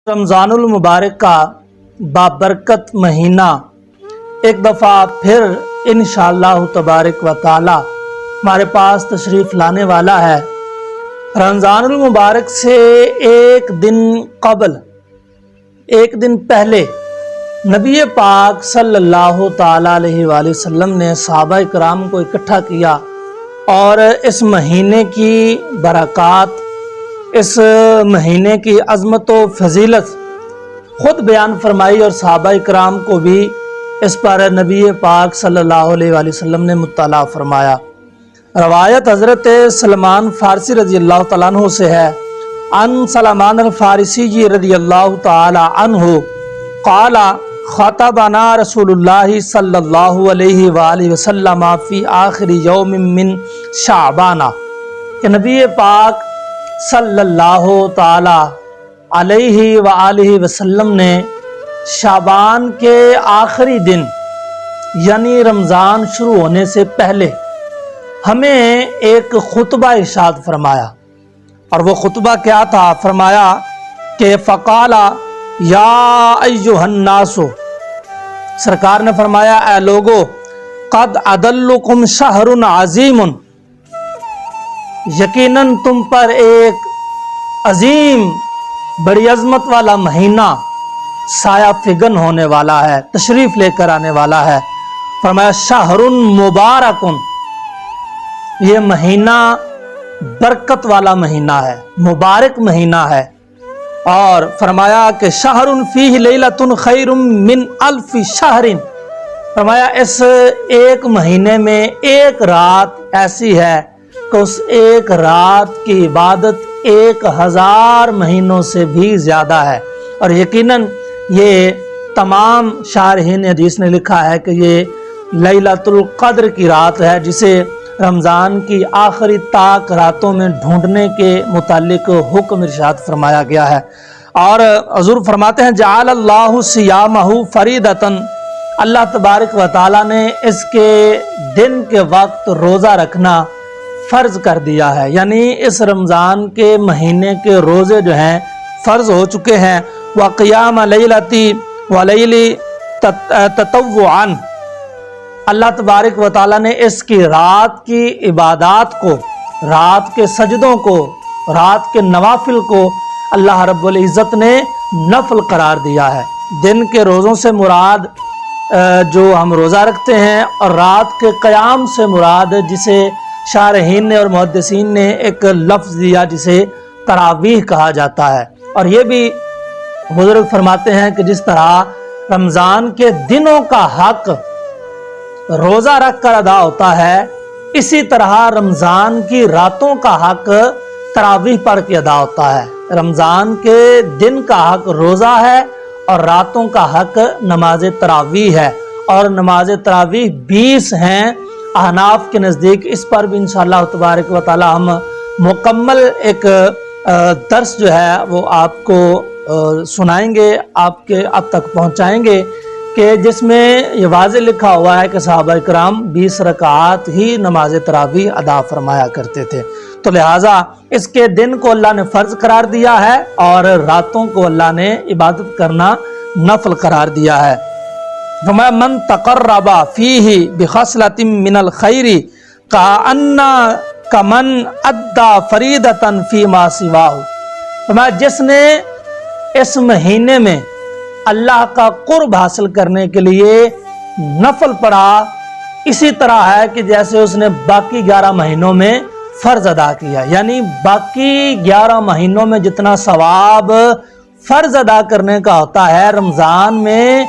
رمضان المبارک کا بابرکت مہینہ ایک دفعہ پھر انشاءاللہ تبارک و تعالی ہمارے پاس تشریف لانے والا ہے۔ رمضان المبارک سے ایک دن قبل، ایک دن پہلے نبی پاک صلی اللہ تعالی علیہ وآلہ وسلم نے صحابہ اکرام کو اکٹھا کیا اور اس مہینے کی برکات، اس مہینے کی عظمت و فضیلت خود بیان فرمائی اور صحابہ اکرام کو بھی اس پر نبی پاک صلی اللہ علیہ وآلہ وسلم نے مطلع فرمایا۔ روایت حضرت سلمان فارسی رضی اللہ تعالیٰ عنہ سے ہے، ان سلمان الفارسی جی رضی اللہ تعالی عنہ قال خطبنا رسول اللہ صلی اللہ علیہ وآلہ وسلم فی آخر یوم من شعبان، کہ نبی پاک صلی اللہ تعالی علیہ وآلہ وسلم نے شعبان کے آخری دن یعنی رمضان شروع ہونے سے پہلے ہمیں ایک خطبہ ارشاد فرمایا، اور وہ خطبہ کیا تھا؟ فرمایا کہ فقال یا ایھا الناس، سرکار نے فرمایا اے لوگو، قد اضلکم شہر عظیم، یقیناً تم پر ایک عظیم بڑی عظمت والا مہینہ سایہ فگن ہونے والا ہے، تشریف لے کر آنے والا ہے۔ فرمایا شہر مبارک، یہ مہینہ برکت والا مہینہ ہے، مبارک مہینہ ہے۔ اور فرمایا کہ شہر فیہ لیلۃ خیر من الف شہر، فرمایا اس ایک مہینے میں ایک رات ایسی ہے کہ اس ایک رات کی عبادت 1000 مہینوں سے بھی زیادہ ہے۔ اور یقیناً یہ تمام شارحین حدیث نے لکھا ہے کہ یہ لیلۃ القدر کی رات ہے، جسے رمضان کی آخری طاق راتوں میں ڈھونڈنے کے متعلق حکم ارشاد فرمایا گیا ہے۔ اور حضور فرماتے ہیں جعل اللہ صیامہ فریضۃ، اللہ تبارک و تعالی نے اس کے دن کے وقت روزہ رکھنا فرض کر دیا ہے، یعنی اس رمضان کے مہینے کے روزے جو ہیں فرض ہو چکے ہیں۔ وقیام لیلتی ولیل تطوعا، اللہ تبارک و تعالی نے اس کی رات کی عبادات کو، رات کے سجدوں کو، رات کے نوافل کو اللہ رب العزت نے نفل قرار دیا ہے۔ دن کے روزوں سے مراد جو ہم روزہ رکھتے ہیں، اور رات کے قیام سے مراد جسے شارحین نے اور محدثین نے ایک لفظ دیا جسے تراویح کہا جاتا ہے۔ اور یہ بھی بزرگ فرماتے ہیں کہ جس طرح رمضان کے دنوں کا حق روزہ رکھ کر ادا ہوتا ہے، اسی طرح رمضان کی راتوں کا حق تراویح پڑھ کے ادا ہوتا ہے۔ رمضان کے دن کا حق روزہ ہے اور راتوں کا حق نماز تراویح ہے، اور نماز تراویح 20 ہیں احناف کے نزدیک۔ اس پر بھی انشاءاللہ تبارک و تعالی ہم مکمل ایک درس جو ہے وہ آپ کو سنائیں گے، آپ تک پہنچائیں گے، کہ جس میں یہ واضح لکھا ہوا ہے کہ صحابہ کرام 20 رکعات ہی نماز تراویح ادا فرمایا کرتے تھے۔ تو لہٰذا اس کے دن کو اللہ نے فرض قرار دیا ہے اور راتوں کو اللہ نے عبادت کرنا نفل قرار دیا ہے۔ فرمایا من تقرب فیہ بخصلۃ من الخیر کمن ادی فریضۃ فیما سواہ، فرمایا جس نے اس مہینے میں اللہ کا قرب حاصل کرنے کے لیے نفل پڑھا، اسی طرح ہے کہ جیسے اس نے باقی 11 مہینوں میں فرض ادا کیا، یعنی باقی 11 مہینوں میں جتنا ثواب فرض ادا کرنے کا ہوتا ہے، رمضان میں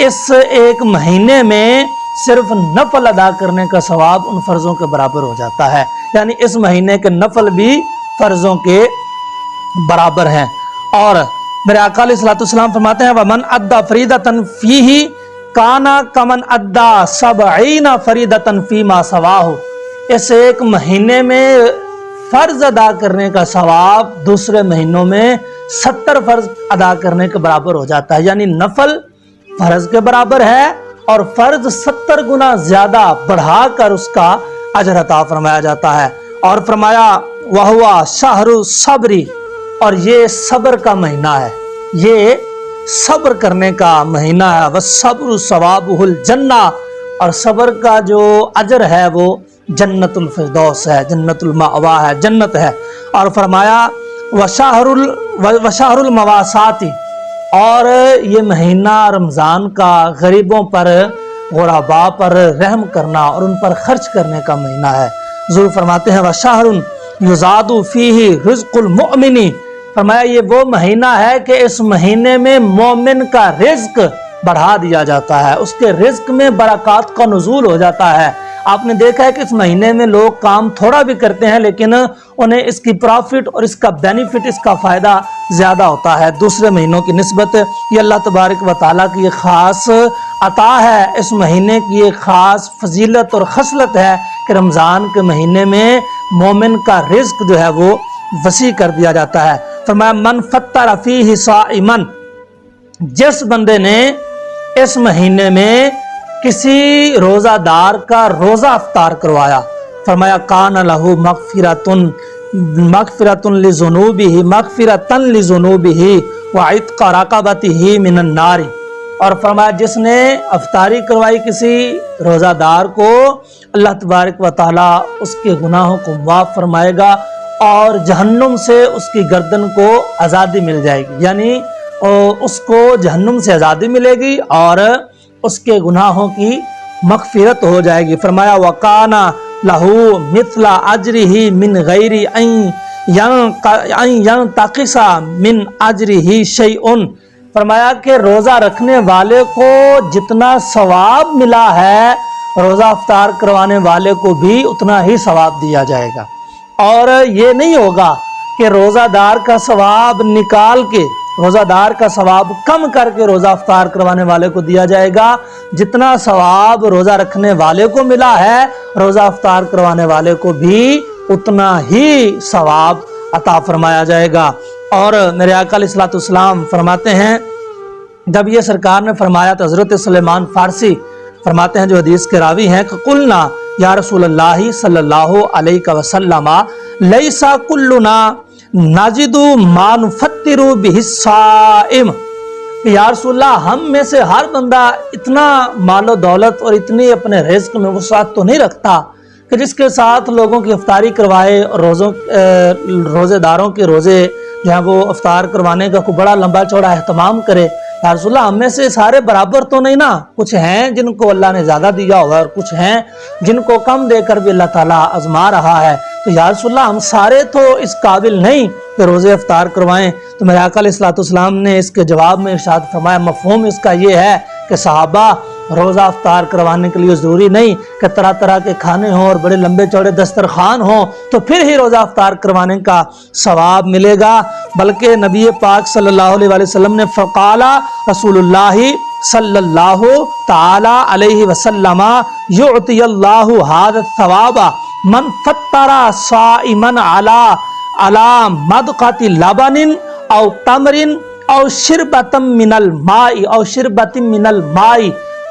اس ایک مہینے میں صرف نفل ادا کرنے کا ثواب ان فرضوں کے برابر ہو جاتا ہے، یعنی اس مہینے کے نفل بھی فرضوں کے برابر ہیں۔ اور میرے آقا علیہ الصلوۃ والسلام فرماتے ہیں وَمَنْ أَدَّى فَرِيضَةً فِيهِ كَانَ كَمَنْ أَدَّى 70 فَرِيضَةً فِيمَا سَوَاهُ، اس ایک مہینے میں فرض ادا کرنے کا ثواب دوسرے مہینوں میں 70 فرض ادا کرنے کے برابر ہو جاتا ہے، یعنی نفل فرض کے برابر ہے اور فرض 70 گنا زیادہ بڑھا کر اس کا اجر عطا فرمایا جاتا ہے۔ اور فرمایا وَهُوَ شَهْرُ الصَّبْرِ، اور یہ صبر کا مہینہ ہے، یہ صبر کرنے کا مہینہ ہے، والصبر ثوابہ الجنہ، اور صبر کا جو اجر ہے وہ جنت الفردوس ہے، جنت المأوا ہے، جنت ہے۔ اور فرمایا وشہر المواسات، اور یہ مہینہ رمضان کا غریبوں پر، غرباء پر رحم کرنا اور ان پر خرچ کرنے کا مہینہ ہے۔ حضور فرماتے ہیں وشہر یزاد فیہ رزق المؤمن، فرمایا یہ وہ مہینہ ہے کہ اس مہینے میں مومن کا رزق بڑھا دیا جاتا ہے، اس کے رزق میں برکات کا نزول ہو جاتا ہے۔ آپ نے دیکھا ہے کہ اس مہینے میں لوگ کام تھوڑا بھی کرتے ہیں لیکن انہیں اس کی پرافٹ اور اس کا بینیفٹ، اس کا فائدہ زیادہ ہوتا ہے دوسرے مہینوں کی نسبت۔ یہ اللہ تبارک و تعالیٰ کی ایک خاص عطا ہے، اس مہینے کی ایک خاص فضیلت اور خصلت ہے کہ رمضان کے مہینے میں مومن کا رزق جو ہے وہ وسیع کر دیا جاتا ہے۔ فرمایا من فطر فیہ صائما، جس بندے نے اس مہینے میں کسی روزہ دار کا روزہ افطار کروایا، فرمایا کان لہ مغفرۃ لذنوبہ وعتق رقبتہ من النار، اور فرمایا جس نے افطاری کروائی کسی روزہ دار کو، اللہ تبارک و تعالی اس کے گناہوں کو معاف فرمائے گا اور جہنم سے اس کی گردن کو آزادی مل جائے گی، یعنی اس کو جہنم سے آزادی ملے گی اور اس کے گناہوں کی مغفرت ہو جائے گی۔ فرمایا وَقَانَ لَهُ مِثْلَ أَجْرِهِ مِنْ غَيْرِ أَنْ يَنْتَقِصَ مِنْ أَجْرِهِ شَيْءٌ، فرمایا کہ روزہ رکھنے والے کو جتنا ثواب ملا ہے روزہ افطار کروانے والے کو بھی اتنا ہی ثواب دیا جائے گا، اور یہ نہیں ہوگا کہ روزہ دار کا ثواب نکال کے، روزہ دار کا ثواب کم کر کے روزہ افطار کروانے والے کو دیا جائے گا، جتنا ثواب روزہ رکھنے والے کو ملا ہے روزہ افطار کروانے والے کو بھی اتنا ہی ثواب عطا فرمایا جائے گا۔ اور میرے آقا علیہ الصلوۃ والسلام فرماتے ہیں، جب یہ سرکار نے فرمایا تو حضرت سلیمان فارسی فرماتے ہیں جو حدیث کے راوی ہیں کہ قلنا یا رسول اللہ صلی اللہ علیہ وسلم لیس کلنا نجد ما نفطر بہ الصائم، یا رسول اللہ ہم میں سے ہر بندہ اتنا مال و دولت اور اتنی اپنے رزق میں وسعت تو نہیں رکھتا کہ جس کے ساتھ لوگوں کی افطاری کروائے اور روزے داروں کے روزے جو ہیں وہ افطار کروانے کا کوئی بڑا لمبا چوڑا اہتمام کرے۔ یا رسول اللہ ہم میں سے سارے برابر تو نہیں نا، کچھ ہیں جن کو اللہ نے زیادہ دیا ہوا اور کچھ ہیں جن کو کم دے کر بھی اللہ تعالیٰ آزما رہا ہے، تو یا رسول اللہ ہم سارے تو اس قابل نہیں کہ روزے افطار کروائیں۔ تو میرے آقا علیہ الصلوۃ والسلام نے اس کے جواب میں ارشاد فرمایا مفہوم اس کا یہ ہے کہ صحابہ روزہ افطار کروانے کے لیے ضروری نہیں کہ طرح طرح کے کھانے ہوں اور بڑے لمبے چوڑے دسترخوان ہوں تو پھر ہی روزہ افطار کروانے کا ثواب ملے گا، بلکہ نبی پاک صلی اللہ علیہ وسلم نے فقال رسول اللہ صلی اللہ تعالی علیہ وسلم یعطی اللہ ھذا الثواب من فطر صائما علی مدقۃ لبن او تمر او شربۃ من الماء،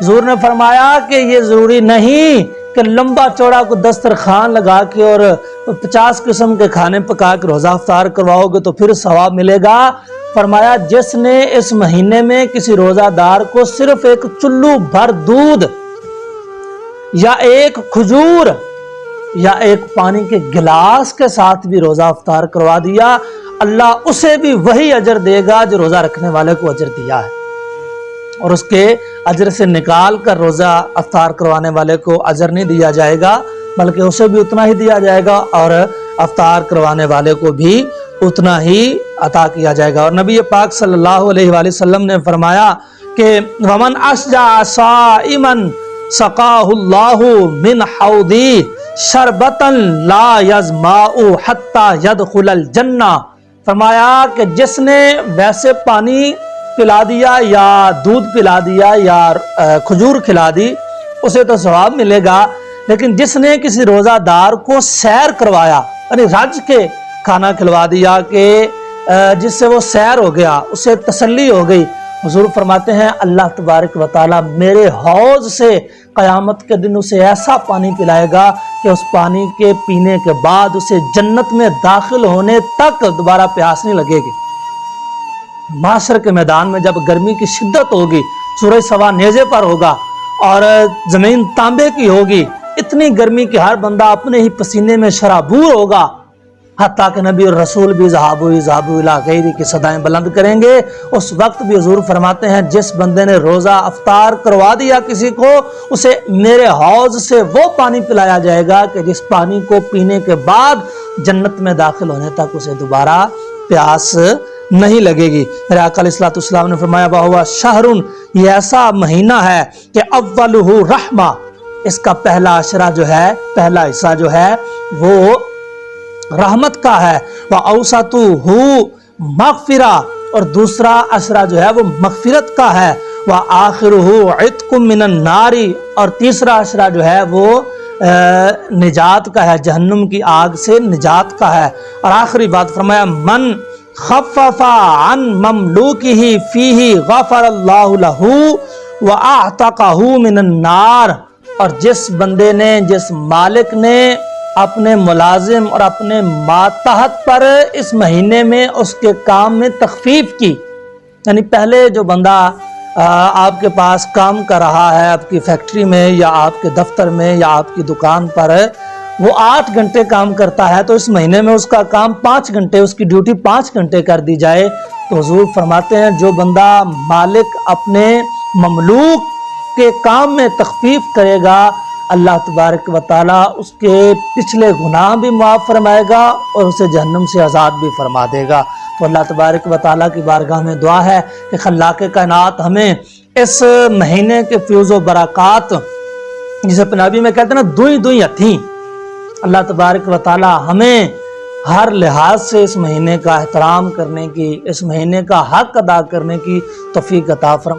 حضور نے فرمایا کہ یہ ضروری نہیں کہ لمبا چوڑا کو دسترخوان لگا کے اور 50 قسم کے کھانے پکا کے روزہ افطار کرواؤ گے تو پھر ثواب ملے گا۔ فرمایا جس نے اس مہینے میں کسی روزہ دار کو صرف ایک چلو بھر دودھ یا ایک کھجور یا ایک پانی کے گلاس کے ساتھ بھی روزہ افطار کروا دیا، اللہ اسے بھی وہی اجر دے گا جو روزہ رکھنے والے کو اجر دیا ہے، اور اس کے اجر سے نکال کر روزہ افطار کروانے والے کو اجر نہیں دیا جائے گا بلکہ اسے بھی اتنا ہی دیا جائے گا اور افطار کروانے والے کو بھی اتنا ہی عطا کیا جائے گا۔ اور نبی پاک صلی اللہ علیہ وآلہ وسلم نے فرمایا کہ ومن اشجع صائما سقاہ اللہ من حوضی شربتا لا یظمأ حتی یدخل الجنہ، فرمایا کہ جس نے ویسے پانی پلا دیا یا دودھ پلا دیا یا کھجور کھلا دی اسے تو ثواب ملے گا، لیکن جس نے کسی روزہ دار کو سیر کروایا یعنی رج کے کھانا کھلوا دیا کہ جس سے وہ سیر ہو گیا، اسے تسلی ہو گئی، حضور فرماتے ہیں اللہ تبارک و تعالی میرے حوض سے قیامت کے دن اسے ایسا پانی پلائے گا کہ اس پانی کے پینے کے بعد اسے جنت میں داخل ہونے تک دوبارہ پیاس نہیں لگے گی۔ معاشر کے میدان میں جب گرمی کی شدت ہوگی، سورج سوا نیزے پر ہوگا اور زمین تانبے کی ہوگی، اتنی گرمی کہ ہر بندہ اپنے ہی پسینے میں شرابور ہوگا، حتیٰ کہ نبی اور رسول بھی ذہابو الی غیری کی صدائیں بلند کریں گے۔ اس وقت بھی حضور فرماتے ہیں جس بندے نے روزہ افطار کروا دیا کسی کو، اسے میرے حوض سے وہ پانی پلایا جائے گا کہ جس پانی کو پینے کے بعد جنت میں داخل ہونے تک اسے دوبارہ پیاس نہیں لگے گی۔ میرے آقا علیہ الصلوۃ والسلام نے فرمایا وَهُوَ شَهْرٌ، یہ ایسا مہینہ ہے کہ اولہ رحمہ، اس کا پہلا عشرہ جو ہے، پہلا حصہ جو ہے وہ رحمت کا ہے، وَأَوْسَطُهُ مغفرہ، اور دوسرا عشرہ جو ہے وہ مغفرت کا ہے، وَآخِرُهُ عِتْقٌ مِّنَ النَّارِ، اور تیسرا عشرہ جو ہے وہ نجات کا ہے، جہنم کی آگ سے نجات کا ہے۔ اور آخری بات فرمایا من خفف عن مملوکہ فیہ غفر اللہ لہ وَأَعْتَقَهُ مِنَ النَّارِ، اور جس بندے نے، جس مالک نے اپنے ملازم اور اپنے ماتحت پر اس مہینے میں اس کے کام میں تخفیف کی، یعنی پہلے جو بندہ آپ کے پاس کام کر رہا ہے آپ کی فیکٹری میں یا آپ کے دفتر میں یا آپ کی دکان پر، وہ 8 گھنٹے کام کرتا ہے تو اس مہینے میں اس کا کام 5 گھنٹے، اس کی ڈیوٹی 5 گھنٹے کر دی جائے، تو حضور فرماتے ہیں جو بندہ مالک اپنے مملوک کے کام میں تخفیف کرے گا، اللہ تبارک و تعالیٰ اس کے پچھلے گناہ بھی معاف فرمائے گا اور اسے جہنم سے آزاد بھی فرما دے گا۔ تو اللہ تبارک و تعالیٰ کی بارگاہ میں دعا ہے کہ خلاق کائنات ہمیں اس مہینے کے فیوز و برکات، جسے پنجابی میں کہتے ہیں نا دوئی دوئی ہتھیں، اللہ تبارک و تعالیٰ ہمیں ہر لحاظ سے اس مہینے کا احترام کرنے کی، اس مہینے کا حق ادا کرنے کی توفیق عطا فرمائے۔